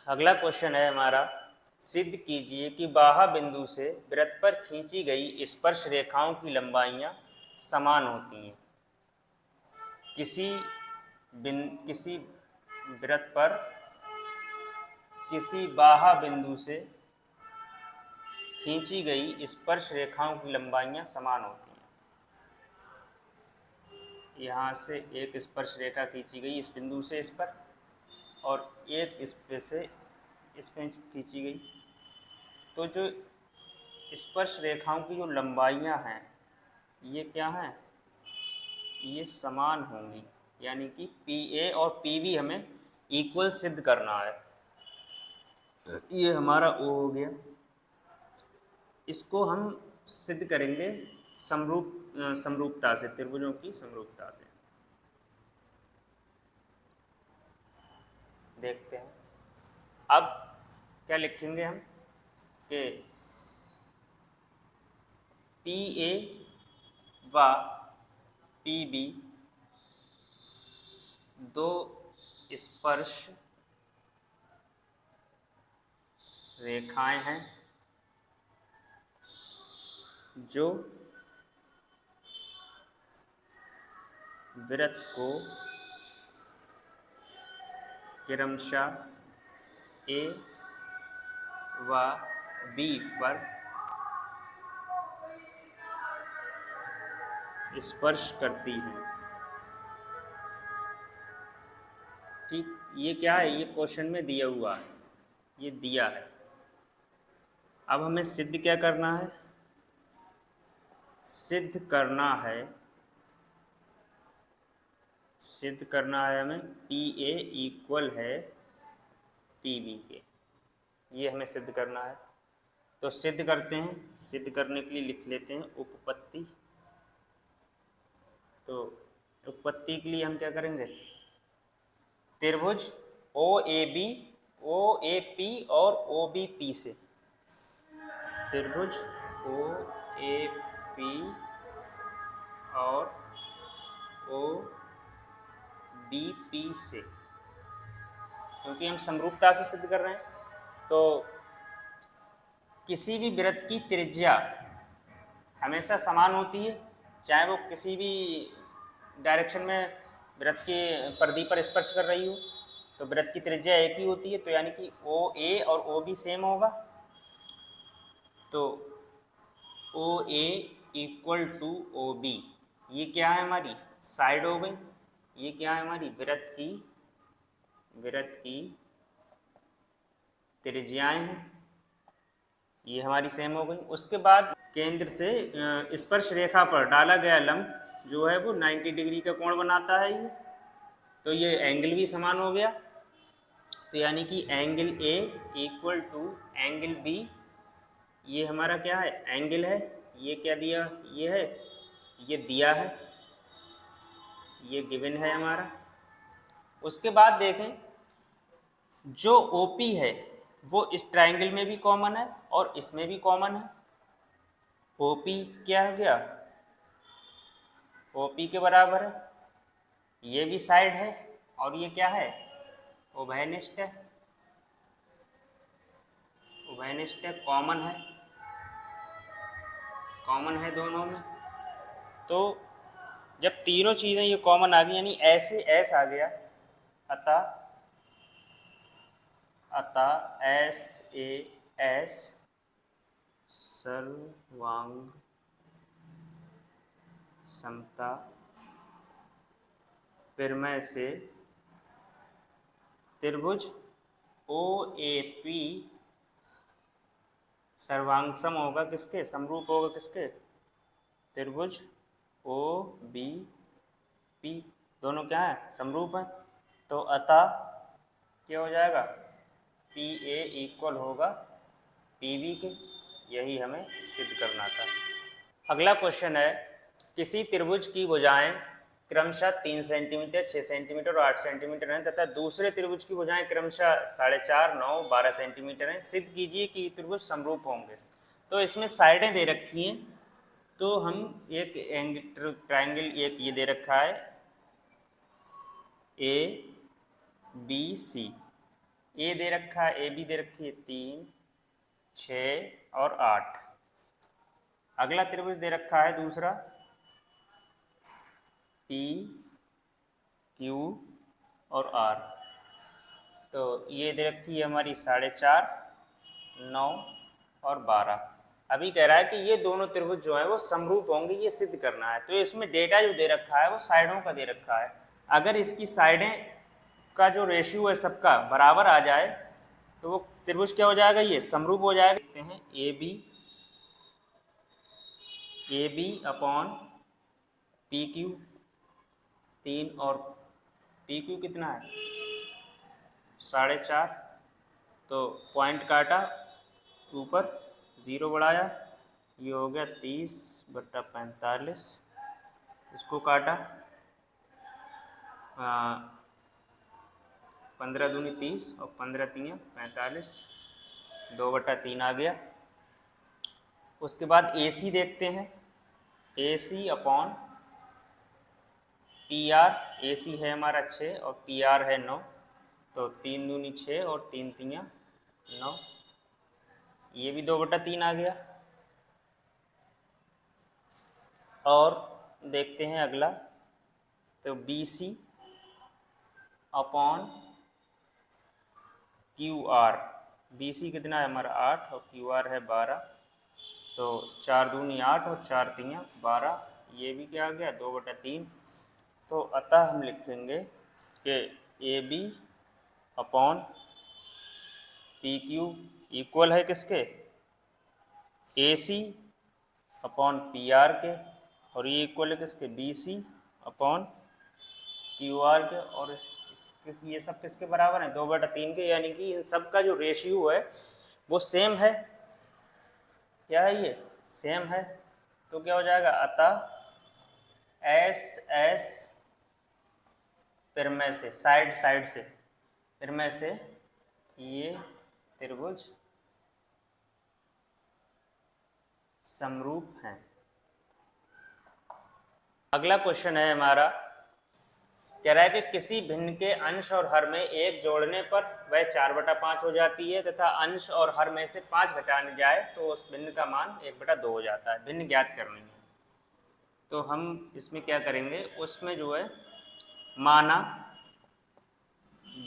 अगला क्वेश्चन है हमारा, सिद्ध कीजिए कि बाहा बिंदु से वृत्त पर खींची गई स्पर्श रेखाओं की लंबाइयां समान होती हैं। किसी वृत्त पर किसी बाहा बिंदु से खींची गई स्पर्श रेखाओं की लंबाइयां समान होती हैं। यहाँ से एक स्पर्श रेखा खींची गई इस बिंदु से इस पर, और एक इस पे से इस पे खींची गई। तो जो स्पर्श रेखाओं की जो लंबाइयां हैं ये क्या हैं, ये समान होंगी, यानी कि PA और PB हमें इक्वल सिद्ध करना है। ये हमारा O हो गया। इसको हम सिद्ध करेंगे समरूपता से, त्रिभुजों की समरूपता से। देखते हैं अब क्या लिखेंगे हम कि PA व PB दो स्पर्श रेखाएं हैं जो वृत्त को क्रमशः A व B पर स्पर्श करती हैं। ठीक, ये क्या है, ये क्वेश्चन में दिया हुआ है, ये दिया है। अब हमें सिद्ध क्या करना है, सिद्ध करना है हमें PA इक्वल है PB के, ये हमें सिद्ध करना है। तो सिद्ध करते हैं, सिद्ध करने के लिए लिख लेते हैं उपपत्ति। तो उपपत्ति के लिए हम क्या करेंगे, त्रिभुज OAP और OBP से, त्रिभुज OAP और OBP से, क्योंकि हम समरूपता से सिद्ध कर रहे हैं। तो किसी भी वृत्त की त्रिज्या हमेशा समान होती है, चाहे वो किसी भी डायरेक्शन में वृत्त के परिधि पर स्पर्श कर रही हो, तो वृत्त की त्रिज्या एक ही होती है। तो यानी कि OA और OB सेम होगा। तो OA इक्वल टू OB, ये क्या है, हमारी साइड हो गई। ये क्या है, हमारी वृत्त की त्रिज्याएं हैं, ये हमारी सेम हो गई। उसके बाद केंद्र से स्पर्श रेखा पर डाला गया लंब जो है वो 90 डिग्री का कोण बनाता है ये, तो ये एंगल भी समान हो गया। तो यानी कि angle A equal to angle B, ये हमारा क्या है, एंगल है। ये क्या दिया, ये है, ये दिया है, ये गिवन है हमारा। उसके बाद देखें, जो OP है वो इस ट्रायंगल में भी कॉमन है और इसमें भी कॉमन है। OP क्या हो गया, OP के बराबर है, ये भी साइड है और ये क्या है, उभयनिष्ठ है, कॉमन है दोनों में। तो जब तीनों चीज़ें ये कॉमन आ गई, यानी ऐसे एस आ गया, अतः SAS सर्वांग समता प्रमेय से त्रिभुज OAP सर्वांगसम होगा किसके, समरूप होगा किसके, त्रिभुज OBP, दोनों क्या है, समरूप है। तो अतः क्या हो जाएगा, PA इक्वल होगा PB के, यही हमें सिद्ध करना था। अगला क्वेश्चन है, किसी त्रिभुज की भुजाएं क्रमशः 3 सेंटीमीटर, 6 सेंटीमीटर और 8 सेंटीमीटर हैं तथा दूसरे त्रिभुज की भुजाएं क्रमशः 4.5, 9, 12 सेंटीमीटर हैं। सिद्ध कीजिए कि त्रिभुज समरूप होंगे। तो इसमें साइडें दे रखी हैं, तो हम एक ट्रायंगल एक ये दे रखा है ABC, ए दे रखा है, ए बी दे रखी है 3, 6 और 8। अगला त्रिभुज दे रखा है दूसरा पी क्यू और आर। तो ये दे रखी है हमारी 4.5, 9 और 12। अभी कह रहा है कि ये दोनों त्रिभुज जो है वो समरूप होंगे, ये सिद्ध करना है। तो इसमें डेटा जो दे रखा है वो साइडों का दे रखा है। अगर इसकी साइडें का जो रेशियो है सबका बराबर आ जाए तो वो त्रिभुज क्या हो जाएगा, ये समरूप हो जाएगा। देखते हैं A B upon P Q 3 और पी क्यू कितना है 4.5। तो पॉइंट काटा, ऊपर 0 बढ़ाया, ये हो गया 30/45। इसको काटा, 15 दूनी 30 और 15 तीन 45, 2/3 आ गया। उसके बाद ए सी देखते हैं, ए सी अपॉन पी आर। ए सी है हमारा 6 और पी आर है 9। तो 3 दूनी 6 और 3 तीन 9, ये भी 2/3 आ गया। और देखते हैं अगला, तो B C upon Q R. B C कितना है हमारा 8 और क्यू आर है 12। तो 4 दूनी 8 और 4 तीन 12, ये भी क्या आ गया 2/3। तो अतः हम लिखेंगे कि A B upon P Q equal है किसके, A C upon P R के, और ये इक्वल है किसके, B C upon Q R के। और ये सब किसके बराबर है 2/3 के, यानी कि इन सब का जो रेशियो है वो सेम है। क्या है ये, सेम है। तो क्या हो जाएगा, अतः एस एस फिर में से साइड से फिर में से ये त्रिभुज समरूप हैं। अगला क्वेश्चन है हमारा, कह रहा है कि किसी भिन्न के अंश और हर में 1 जोड़ने पर वह 4/5 हो जाती है तथा अंश और हर में से 5 घटाने जाए तो उस भिन्न का मान 1/2 हो जाता है। भिन्न ज्ञात करनी है। तो हम इसमें क्या करेंगे, उसमें जो है माना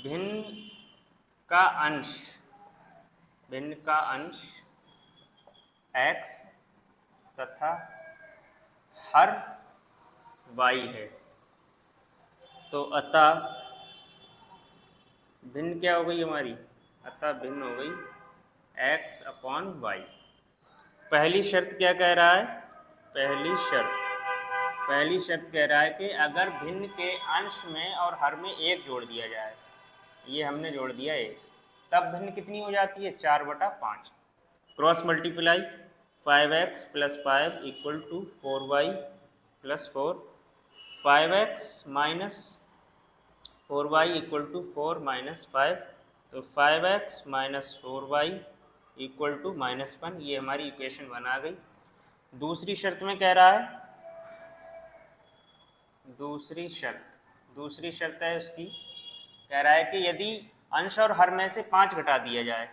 भिन्न का अंश x तथा हर y है। तो अतः भिन्न क्या हो गई हमारी, अतः भिन्न हो गई x अपॉन y। पहली शर्त क्या कह रहा है, पहली शर्त कह रहा है कि अगर भिन्न के अंश में और हर में 1 जोड़ दिया जाए, ये हमने जोड़ दिया 1, तब भिन्न कितनी हो जाती है 4/5। Cross multiply 5x + 5 = 4y + 4, 5x - 4y = 4 - 5। तो 5x - 4y = -1। ये हमारी इक्वेशन बना गई। दूसरी शर्त में कह रहा है, दूसरी शर्त है उसकी, कह रहा है कि यदि अंश और हर में से 5 घटा दिया जाए,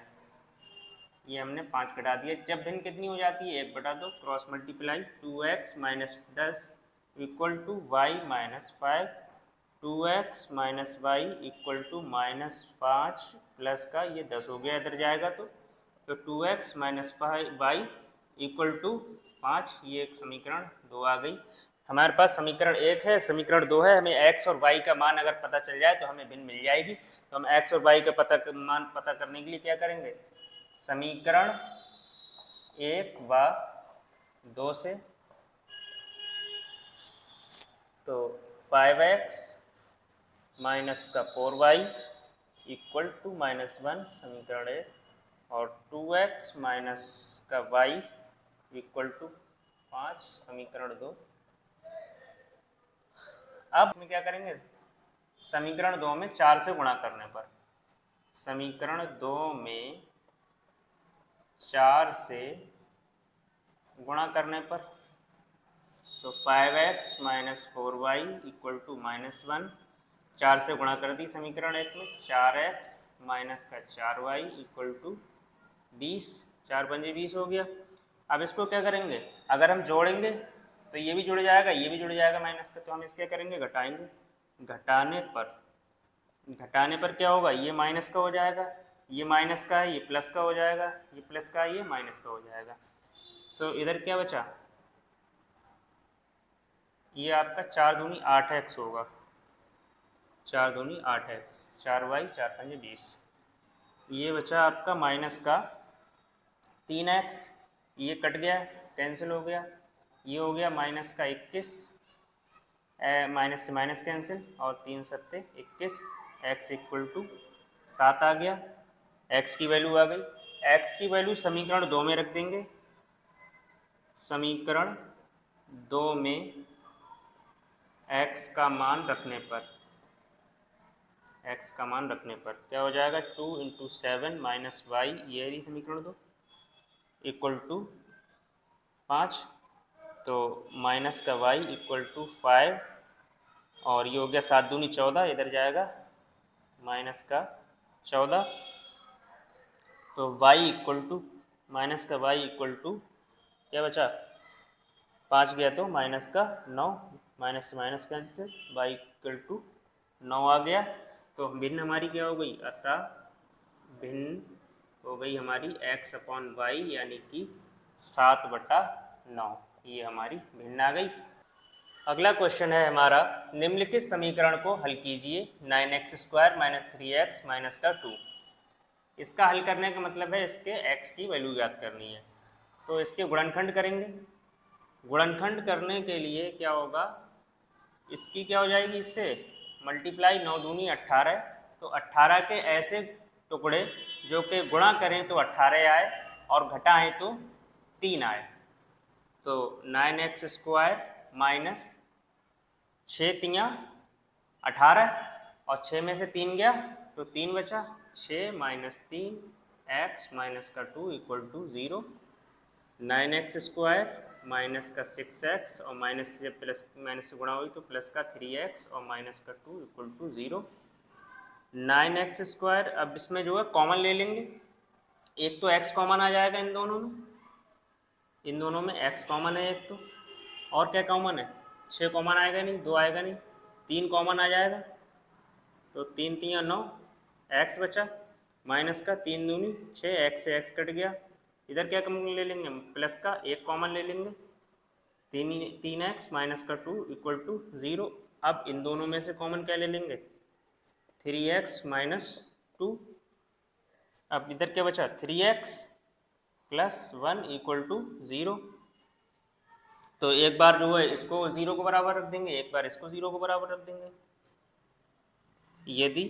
ये हमने 5 घटा दिया, जब भिन्न कितनी हो जाती है 1/2। Cross multiply 2x - 10 = y - 5, 2x - y = -5 plus का ये 10 हो गया, इधर जाएगा तो 2x - y = 5। ये एक समीकरण 2 आ गई। हमारे पास समीकरण 1 है, समीकरण 2 है। हमें x और y का मान अगर पता चल जाए तो हमें भिन्न मिल जाएगी। तो हम x और y का मान पता करने के लिए क्या करेंगे, समीकरण 1 व 2 से, तो 5x - 4y = -1 समीकरण 1, और 2x - y = 5 समीकरण 2। अब इसमें क्या करेंगे, समीकरण 2 में 4 से गुणा करने पर, समीकरण 2 में 4 से गुणा करने पर, तो 5x - 4y = -1, 4 से गुणा कर दी समीकरण एक में, 4x माइनस का 4y इक्वल टू 20, 4 पंजे 20 हो गया। अब इसको क्या करेंगे, अगर हम जोड़ेंगे तो ये भी जुड़ जाएगा, ये भी जुड़ जाएगा माइनस का, तो हम इसके करेंगे घटाएंगे। घटाने पर क्या होगा, ये माइनस का हो जाएगा, ये माइनस का है, ये प्लस का हो जाएगा, ये प्लस का है, ये माइनस का हो जाएगा। तो इधर क्या बचा, ये आपका 4 दूनी 8x होगा, 4 दूनी 8x, 4y 4 पंजे 20। ये बचा आपका माइनस का 3x, ये कट गया कैंसिल हो गया, ये हो गया माइनस का 21, माइनस से माइनस कैंसिल, और 3 सत्ते 21, x इक्वल टू 7 आ गया, x की वैल्यू आ गई। x की वैल्यू समीकरण 2 में रख देंगे, समीकरण 2 में x का मान रखने पर, x का मान रखने पर क्या हो जाएगा, 2 इंटू 7 माइनस वाई, ये है समीकरण 2, इक्वल टू 5, तो माइनस का y इक्वल टू 5, और ये हो गया 7 दूनी 14, इधर जाएगा माइनस का 14, तो y इक्वल टू माइनस का y इक्वल टू क्या बचा, 5 गया तो माइनस का 9, माइनस से minus cancel, y equal to 9 आ गया। तो भिन्न हमारी क्या हो गई, अतः भिन्न हो गई हमारी x अपॉन वाई, यानी कि 7/9, ये हमारी भिन्न आ गई। अगला क्वेश्चन है हमारा, निम्नलिखित समीकरण को हल कीजिए, 9x² माइनस 3x माइनस का 2। इसका हल करने का मतलब है इसके x की वैल्यू याद करनी है, तो इसके गुणनखंड करेंगे। गुणनखंड करने के लिए क्या होगा, इसकी क्या हो जाएगी, इससे मल्टीप्लाई, 9 दूनी 18, तो 18 के ऐसे टुकड़े जो कि गुणा करें तो 18 आए और घटाएं तो 3 आए। तो 9x² माइनस 6 तियाँ 18, और 6 में से 3 गया तो 3 बचा, 6 माइनस 3 x माइनस का 2 इक्वल टू 0। 9x² माइनस का 6x, और माइनस से प्लस, माइनस से गुणा हुई तो प्लस का 3x, और माइनस का 2 इक्वल टू 0। 9x², अब इसमें जो है कॉमन ले लेंगे, एक तो x कॉमन आ जाएगा इन दोनों में, इन दोनों में x कॉमन है एक तो, और क्या कॉमन है, 6 कॉमन आएगा नहीं, 2 आएगा नहीं, 3 कॉमन आ जाएगा, तो 3 तियाँ 9, x बचा, माइनस का 3 दूनी 6, x से x कट गया, इधर क्या कॉमन ले लेंगे, प्लस का 1 कॉमन ले लेंगे, 3x माइनस का 2 इक्वल टू 0। अब इन दोनों में से कॉमन क्या ले लेंगे, 3x माइनस 2, अब इधर क्या बचा, 3x प्लस 1 इक्वल टू 0। तो एक बार जो है इसको 0 को बराबर रख देंगे, एक बार इसको 0 को बराबर रख देंगे। यदि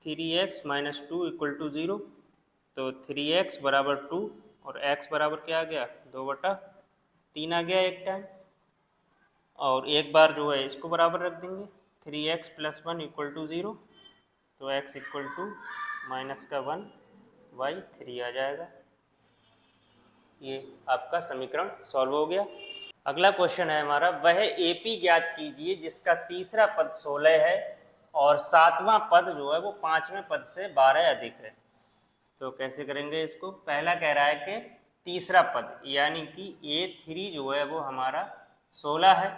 3x माइनस 2 इक्वल टू 0, तो 3x बराबर 2 और x बराबर क्या आ गया, 2/3 आ गया एक टाइम, और एक बार जो है इसको बराबर रख देंगे, 3x प्लस 1 इक्वल टू 0, तो x इक्वल टू माइनस का 1 y 3 आ जाएगा। ये आपका समीकरण सॉल्व हो गया। अगला क्वेश्चन है हमारा, वह AP ज्ञात कीजिए जिसका तीसरा पद 16 है और 7वां पद जो है वो 5वें पद से 12 अधिक है। तो कैसे करेंगे इसको, पहला कह रहा है कि तीसरा पद यानी कि A3 जो है वो हमारा 16 है,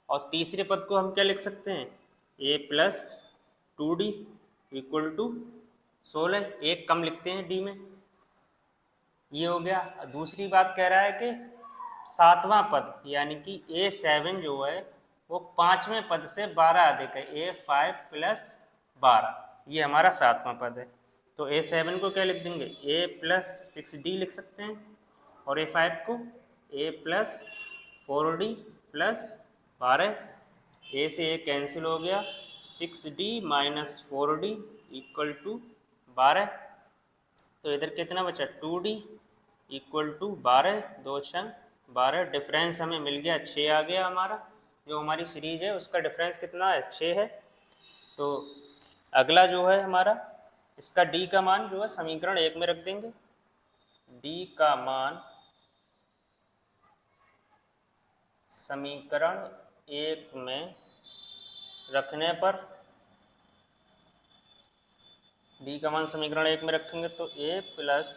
और तीसरे पद को हम क्या लिख सकते हैं, A plus 2D equal to 16, एक कम लिखते हैं D में, ये हो गया। दूसरी बात कह रहा है कि 7वां पद यानी कि A7 जो है वो 5वें पद से 12 अधिक है, A5 प्लस 12, ये हमारा 7वां पद है। तो A7 को क्या लिख देंगे, A प्लस 6D लिख सकते हैं, और A5 को A plus 4D plus 12, A से A कैंसिल हो गया, 6D minus 4D equal to 12, तो इधर कितना बचा, 2D इक्वल टू 12, 2 6 12, डिफरेंस हमें मिल गया 6 आ गया हमारा, जो हमारी सीरीज है उसका डिफरेंस कितना है, 6 है। तो अगला जो है हमारा, इसका D का मान जो है समीकरण 1 में रख देंगे, D का मान समीकरण 1 में रखने पर डी का मान समीकरण 1 में रखेंगे तो a प्लस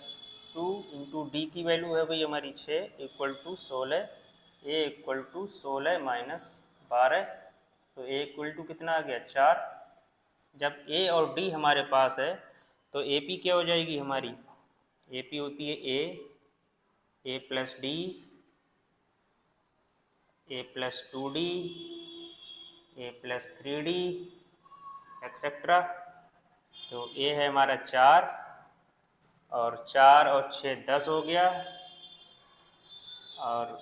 2 इंटू डी की वैल्यू है भाई हमारी 6 equal to 16, a equal to 16 minus 12, तो a इक्वल टू कितना आ गया 4। जब a और d हमारे पास है तो AP क्या हो जाएगी हमारी, AP होती है a plus D, a plus 2d, a plus 3d etcetera. तो a है हमारा 4 और 4 और 6 10 हो गया, और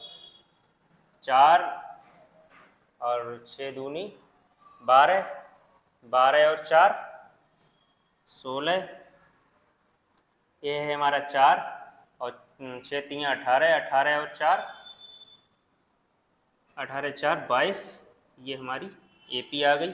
4 और 6 दूनी 12, 12 और 4 16, ये है हमारा 4 और 6 3 18, 18 और 4 18 4 22, ये हमारी AP आ गई।